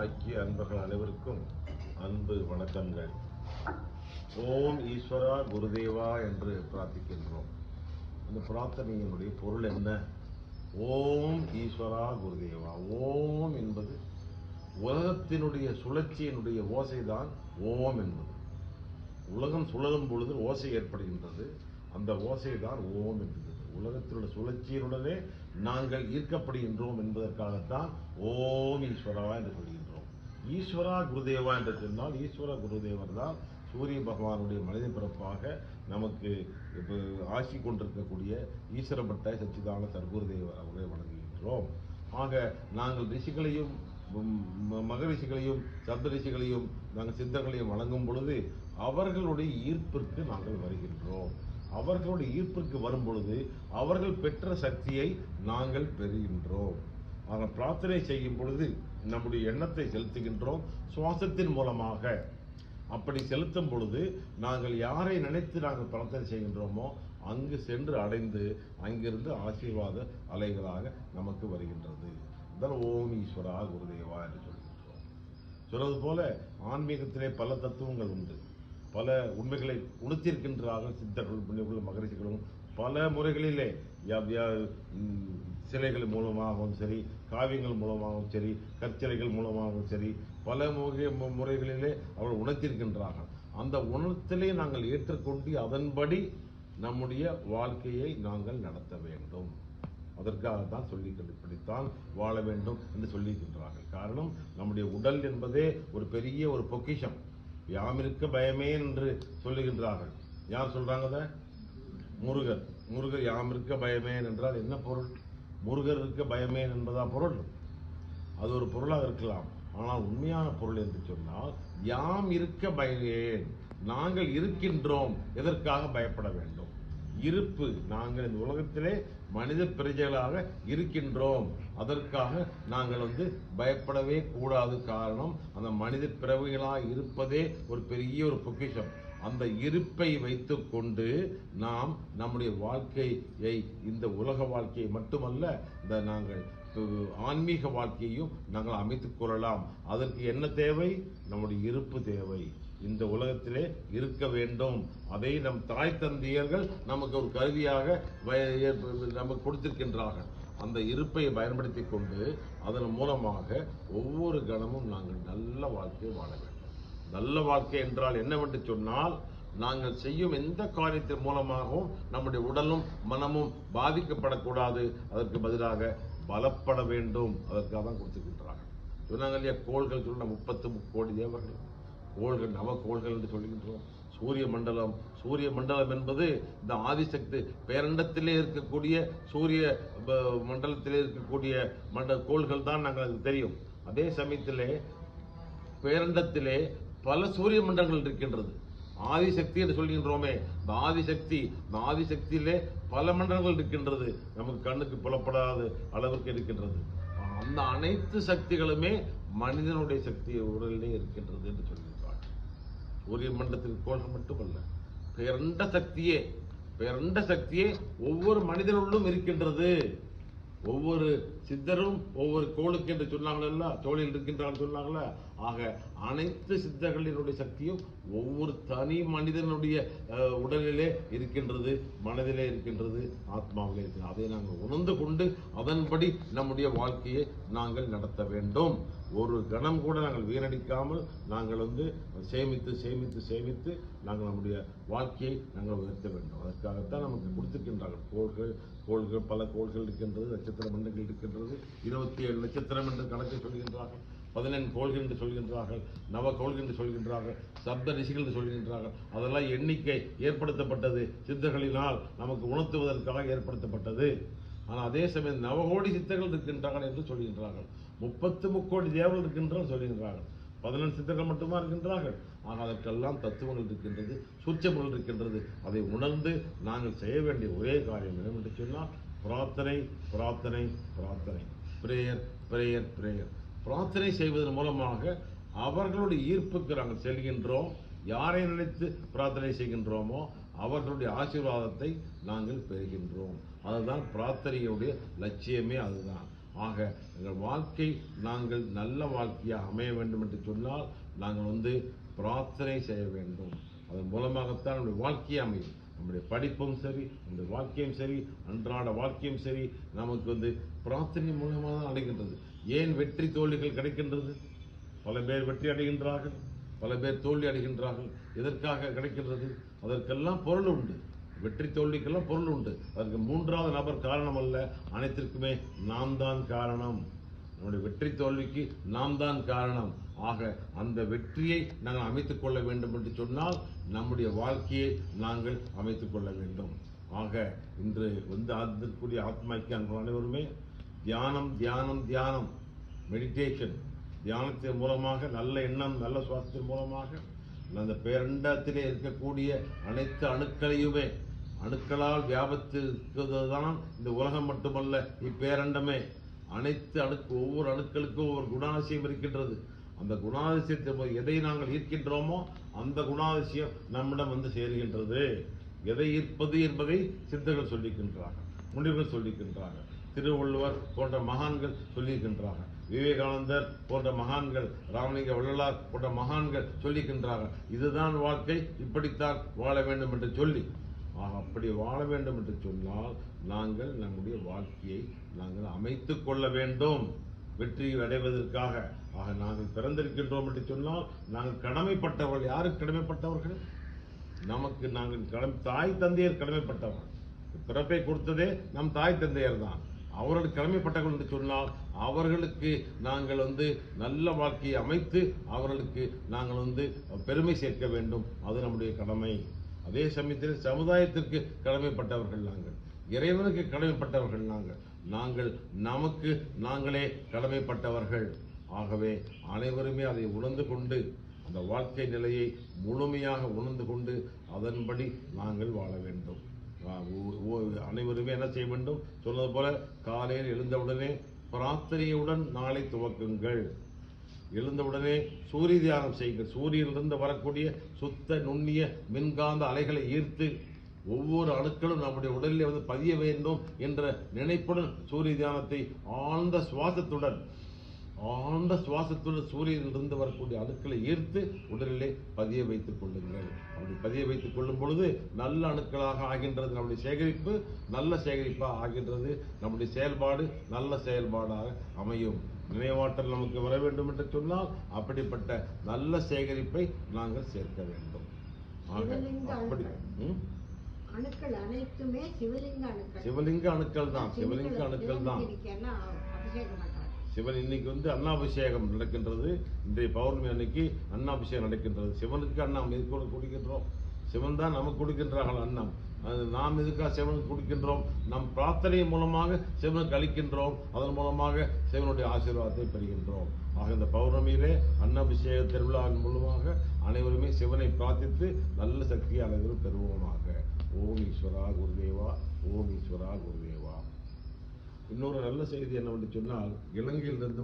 ஐக்கிய அன்பர்கள் அனைவருக்கும் அன்பு வணக்கங்கள். ஓம் ஈஸ்வரா குருதேவா என்று பிரார்த்திக்கின்றோம். இந்த பிரார்த்தனையினுடைய பொருள் என்ன? ஓம் ஈஸ்வரா குருதேவா. ஓம் என்பது உலகத்தினுடைய சுழற்சியினுடைய ஓசைதான் ஓம் என்பது. உலகம் சுழலும் பொழுது ஓசை ஏற்படுகின்றது. அந்த ஓசை தான் ஓம் என்கிறது. உலகத்தினுடைய சுழற்சியினுடனே நாங்கள் ஈர்க்கப்படுகின்றோம் என்பதற்காகத்தான் ஓம் ஈஸ்வரா என்று சொல்கின்றோம். ஈஸ்வரா குருதேவா என்று சொன்னால் ஈஸ்வர குருதேவர் தான் சூரிய பகவானுடைய மனித பிறப்பாக நமக்கு ஆட்சி கொண்டிருக்கக்கூடிய ஈஸ்வரப்பட்ட சச்சிதான சர்க்குருதேவர் அவர்களை வணங்குகின்றோம். ஆக நாங்கள் ரிஷிகளையும் மகரிஷிகளையும் சப்த ரிஷிகளையும் நாங்கள் சித்தர்களையும் வணங்கும் பொழுது அவர்களுடைய ஈர்ப்பிற்கு நாங்கள் வருகின்றோம். அவர்களுடைய ஈர்ப்பிற்கு வரும் பொழுது அவர்கள் பெற்ற சக்தியை நாங்கள் பெறுகின்றோம். ஆனால் பிரார்த்தனை செய்யும் பொழுது நம்முடைய எண்ணத்தை செலுத்துகின்றோம் சுவாசத்தின் மூலமாக. அப்படி செலுத்தும் பொழுது நாங்கள் யாரை நினைத்து நாங்கள் பிரார்த்தனை செய்கின்றோமோ அங்கு சென்று அடைந்து அங்கிருந்து ஆசீர்வாத அலைகளாக நமக்கு வருகின்றது. இதனால் ஓம் ஈஸ்வரா குருதேவா என்று சொல்கின்றோம். சொல்வது போல ஆன்மீகத்திலே பல தத்துவங்கள் உண்டு. பல உண்மைகளை உணர்த்தியிருக்கின்றார்கள் சித்தர்கள், புண்ணியர்களும் மகரிஷிகளும். பல முறைகளிலே சிலைகள் மூலமாகவும் சரி, காவியங்கள் மூலமாகவும் சரி, கற்சிலைகள் மூலமாகவும் சரி, பல முறைகளிலே அவர்கள் உணர்த்தியிருக்கின்றார்கள். அந்த உணர்த்தலை நாங்கள் ஏற்றுக்கொண்டு அதன்படி நம்முடைய வாழ்க்கையை நாங்கள் நடத்த வேண்டும். அதற்காகத்தான் இப்படித்தான் வாழ வேண்டும் என்று சொல்லியிருக்கின்றார்கள். காரணம், நம்முடைய உடல் என்பதே ஒரு பெரிய ஒரு பொக்கிஷம். யாமிருக்க பயமே என்று சொல்லுகின்றார்கள். யார் சொல்றாங்க? முருகர். முருகர் யாமிருக்க பயமேன் என்றால் என்ன பொருள்? முருகர் இருக்க பயமேன் என்பதா பொருள்? அது ஒரு பொருளாக இருக்கலாம். ஆனால் உண்மையான பொருள் என்று சொன்னால் யாம் இருக்க பயமேன், நாங்கள் இருக்கின்றோம், எதற்காக பயப்பட வேண்டும்? இருப்பு, நாங்கள் இந்த உலகத்திலே மனித பிரஜைகளாக இருக்கின்றோம், அதற்காக நாங்கள் பயப்படவே கூடாது. காரணம், அந்த மனித பிறவிகளாக இருப்பதே ஒரு பெரிய ஒரு பொக்கிஷம். அந்த இருப்பை வைத்துக் கொண்டு நாம் நம்முடைய வாழ்க்கையை, இந்த உலக வாழ்க்கையை மட்டுமல்ல, இந்த நாங்கள் ஆன்மீக வாழ்க்கையையும் நாங்கள் அமைத்துக் கொள்ளலாம். அதற்கு என்ன தேவை? நம்முடைய இருப்பு தேவை. இந்த உலகத்திலே இருக்க வேண்டும். அதை நம் தாய் தந்தையர்கள் நமக்கு ஒரு கருவியாக நமக்கு கொடுத்திருக்கின்றார்கள். அந்த இருப்பை பயன்படுத்தி கொண்டு அதன் மூலமாக ஒவ்வொரு கணமும் நாங்கள் நல்ல வாழ்க்கையை வாழ வேண்டும். நல்ல வாழ்க்கை என்றால் என்னவென்று சொன்னால், நாங்கள் செய்யும் எந்த காரியத்தின் மூலமாகவும் நம்முடைய உடலும் மனமும் பாதிக்கப்படக்கூடாது. அதற்கு பதிலாக பலப்பட வேண்டும். அதற்காக தான் கொடுத்திருக்கின்றார்கள். சொன்னாங்க இல்லையா, கோள்கள் சொன்ன 33 கோடி தேவர்கள், கோள்கள் நவகோள்கள் என்று சொல்கின்றோம். சூரிய மண்டலம், சூரிய மண்டலம் என்பது இந்த ஆதிசக்தி பேரண்டத்திலே இருக்கக்கூடிய சூரிய மண்டலத்திலே இருக்கக்கூடிய கோள்கள் தான் நாங்கள் தெரியும். அதே சமயத்திலே பேரண்டத்திலே பல சூரிய மண்டலங்கள் இருக்கின்றது. ஆதிசக்தி என்று சொல்கின்றோமே, இந்த ஆதிசக்தியிலே பல மண்டலங்கள் இருக்கின்றது. நமக்கு கண்ணுக்கு புலப்படாத அளவிற்கு இருக்கின்றது. அந்த அனைத்து சக்திகளுமே மனிதனுடைய சக்தி உடலிலே இருக்கின்றது என்று சொல்கின்றார். சூரிய மண்டலத்தில் கோள்கள் மட்டுமல்ல, பேரண்ட சக்தியே ஒவ்வொரு மனிதனுள்ளும் இருக்கின்றது. ஒவ்வொரு சித்தரும் ஒவ்வொரு கோளுக்கு என்று சொன்னாங்களா, தோளில் இருக்கின்றான்னு சொன்னாங்களா. ஆக அனைத்து சித்தர்களினுடைய சக்தியும் ஒவ்வொரு தனி மனிதனுடைய உடலிலே இருக்கின்றது, மனதிலே இருக்கின்றது, ஆத்மாவிலே இருக்கின்றது. அதை நாங்கள் உணர்ந்து கொண்டு அதன்படி நம்முடைய வாழ்க்கையை நாங்கள் நடத்த வேண்டும். ஒரு கணம் கூட நாங்கள் வீணடிக்காமல் நாங்கள் சேமித்து சேமித்து சேமித்து நாங்கள் நம்முடைய வாழ்க்கையை நாங்கள் உயர்த்த வேண்டும். அதற்காகத்தான் நமக்கு கொடுத்திருக்கின்றார்கள் கோள்கள் பல கோள்கள் இருக்கின்றது, நட்சத்திர மண்டலங்கள் இருக்கின்றது. 27 நட்சத்திரம் என்று கணக்கை சொல்கின்றார்கள், 14 கோள்கள் என்று சொல்கின்றார்கள், நவ கோள்கள் என்று சொல்கின்றார்கள், சப்த ரிஷிகள் என்று சொல்கின்றார்கள். அதெல்லாம் எண்ணிக்கை ஏற்படுத்தப்பட்டது, சித்தர்களினால் நமக்கு உணர்த்துவதற்காக ஏற்படுத்தப்பட்டது. ஆனால் அதே சமயம் நவகோடி சித்தர்கள் இருக்கின்றார்கள் என்று சொல்கின்றார்கள். 33 கோடி தேவர்கள் இருக்கின்றார்கள் சொல்கின்றார்கள். 14 சித்தர்கள் மட்டுமா இருக்கின்றார்கள். ஆனால் அதற்கெல்லாம் தத்துவங்கள் இருக்கின்றது, சூட்சமங்கள் இருக்கின்றது. அதை உணர்ந்து நாங்கள் செய்ய வேண்டிய ஒரே காரியம் என்னவென்று சொன்னால் பிரார்த்தனை, பிரார்த்தனை, பிரார்த்தனை, பிரேயர், பிரேயர், பிரேயர். பிரார்த்தனை செய்வதன் மூலமாக அவர்களுடைய ஈர்ப்புக்கு நாங்கள் செல்கின்றோம். யாரை நினைத்து பிரார்த்தனை செய்கின்றோமோ அவர்களுடைய ஆசீர்வாதத்தை நாங்கள் பெறுகின்றோம். அதுதான் பிரார்த்தனையுடைய லட்சியமே. அதுதான் ஆக எங்கள் வாழ்க்கை நாங்கள் நல்ல வாழ்க்கையாக அமைய வேண்டும் என்று சொன்னால் நாங்கள் பிரார்த்தனை செய்ய வேண்டும். அதன் மூலமாகத்தான் நம்முடைய வாழ்க்கையை அமையும். நம்முடைய படிப்பும் சரி, நம்முடைய வாழ்க்கையும் சரி, அன்றாட வாழ்க்கையும் சரி, நமக்கு பிரார்த்தனை மூலமாக தான் அடைகின்றது. ஏன் வெற்றி தோல்விகள் கிடைக்கின்றது? பல பேர் வெற்றி அடைகின்றார்கள், பல பேர் தோல்வி அடைகின்றார்கள். எதற்காக கிடைக்கின்றது? அதற்கெல்லாம் பொருள் உண்டு. வெற்றி தோல்விக்கெல்லாம் பொருள் உண்டு. அதற்கு மூன்றாவது நபர் காரணம் அல்ல, அனைத்திற்குமே நாம் தான் காரணம். நம்முடைய வெற்றி தோல்விக்கு நாம் தான் காரணம். ஆக அந்த வெற்றியை நாங்கள் அமைத்துக் கொள்ள வேண்டும் என்று சொன்னால் நம்முடைய வாழ்க்கையை நாங்கள் அமைத்துக் கொள்ள வேண்டும். ஆக இன்று அதற்குரிய ஆத்மாக்கி அன்பு அனைவருமே தியானம் தியானம் தியானம் மெடிடேஷன், தியானத்தின் மூலமாக நல்ல எண்ணம், நல்ல சுவாசத்தின் மூலமாக அந்த பேரண்டத்திலே இருக்கக்கூடிய அனைத்து அணுக்களையுமே, அணுக்களால் வியாபித்திருக்கிறதுதான் இந்த உலகம் மட்டுமல்ல, இப்பேரண்டமே. அனைத்து ஒவ்வொரு அணுக்களுக்கும் ஒவ்வொரு குணாதிசயம் இருக்கின்றது. அந்த குணாதிசயத்தை எதை நாங்கள் ஈர்க்கின்றோமோ அந்த குணாதிசயம் நம்மிடம் சேர்கின்றது. எதை ஈர்ப்பது என்பதை சித்தர்கள் சொல்லிக்கின்றார்கள், முனிவர்கள் சொல்லிக்கின்றார்கள், திருவள்ளுவர் போன்ற மகான்கள் சொல்லியிருக்கின்றார்கள், விவேகானந்தர் போன்ற மகான்கள், ராமலிங்க வள்ளலார் போன்ற மகான்கள் சொல்லிக்கின்றார்கள். இதுதான் வாழ்க்கை, இப்படித்தான் வாழ வேண்டும் என்று சொல்லி. அப்படி வாழ வேண்டும் என்று சொன்னால் நாங்கள் நம்முடைய வாழ்க்கையை நாங்கள் அமைத்துக் கொள்ள வேண்டும் வெற்றியை அடைவதற்காக. ஆக நாங்கள் பிறந்திருக்கின்றோம் என்று சொன்னால் நாங்கள் கடமைப்பட்டவர்கள். யாருக்கு கடமைப்பட்டவர்கள்? நமக்கு நாங்கள் தாய் தந்தையர் கடமைப்பட்டவர்கள். பிறப்பை கொடுத்ததே நம் தாய் தந்தையர் தான். அவர்களுக்கு கடமைப்பட்டவர்கள் என்று சொன்னால் அவர்களுக்கு நாங்கள் நல்ல வாழ்க்கையை அமைத்து அவர்களுக்கு நாங்கள் பெருமை சேர்க்க வேண்டும். அது நம்முடைய கடமை. அதே சமயத்தில் சமுதாயத்திற்கு கடமைப்பட்டவர்கள் நாங்கள், இறைவனுக்கு கடமைப்பட்டவர்கள் நாங்கள் நமக்கு நாங்களே கடமைப்பட்டவர்கள். ஆகவே அனைவருமே அதை உணர்ந்து கொண்டு அந்த வாழ்க்கை நிலையை முழுமையாக உணர்ந்து கொண்டு அதன்படி நாங்கள் வாழ வேண்டும். அனைவருமே என்ன செய்ய வேண்டும்? சொன்னது போல காலையில் எழுந்தவுடனே பிரார்த்தனையுடன் நாளை துவக்குங்கள். எழுந்தவுடனே சூரிய தியானம் செய்யுங்கள். சூரியனிலிருந்து வரக்கூடிய சுத்த நுண்ணிய மின்காந்த அலைகளை ஈர்த்து ஒவ்வொரு அணுக்களும் நம்முடைய உடலில் பதிய வேண்டும் என்ற நினைப்புடன் சூரிய தியானத்தை ஆழ்ந்த சுவாசத்துடன் சூரியனிலிருந்து வரக்கூடிய அணுக்களை ஈர்த்து உடலிலே பதிய வைத்துக் கொள்ளுங்கள். அப்படி பதிய வைத்துக் கொள்ளும் பொழுது நல்ல அணுக்களாக ஆகின்றது. நம்முடைய சேகரிப்பு நல்ல சேகரிப்பாக ஆகின்றது. நம்முடைய செயல்பாடு நல்ல செயல்பாடாக அமையும். நினைவாற்றல் நமக்கு வர வேண்டும் என்று சொன்னால் அப்படிப்பட்ட நல்ல சேகரிப்பை நாங்கள் சேர்க்க வேண்டும். அணுக்கள் அனைத்துமே சிவலிங்க அணுக்கள் தான். சிவன் இன்னைக்கு அன்னாபிஷேகம் நடக்கின்றது. இன்றைய பௌர்ணமி அன்னைக்கு அன்னாபிஷேகம் நடக்கின்றது. சிவனுக்கு அன்னம் எதுக்கு கொடுக்கின்றோம்? சிவன் தான் நமக்கு கொடுக்கின்றார்கள் அன்னம். நாம் எதுக்காக சிவனுக்கு கொடுக்கின்றோம்? நம் பிரார்த்தனை மூலமாக சிவனுக்கு அளிக்கின்றோம். அதன் மூலமாக சிவனுடைய ஆசீர்வாதத்தை பெறுகின்றோம். ஆக இந்த பௌர்ணமியிலே அன்னாபிஷேக திருவிழாவின் மூலமாக அனைவருமே சிவனை பிரார்த்தித்து நல்ல சக்தியை அனைவரும் பெறுவோமாக. ஓம் ஈஸ்வரா குருதேவா, ஓம் ஈஸ்வரா குருதேவா. இன்னொரு நல்ல செய்தி என்னவென்று சொன்னால், இலங்கையிலிருந்து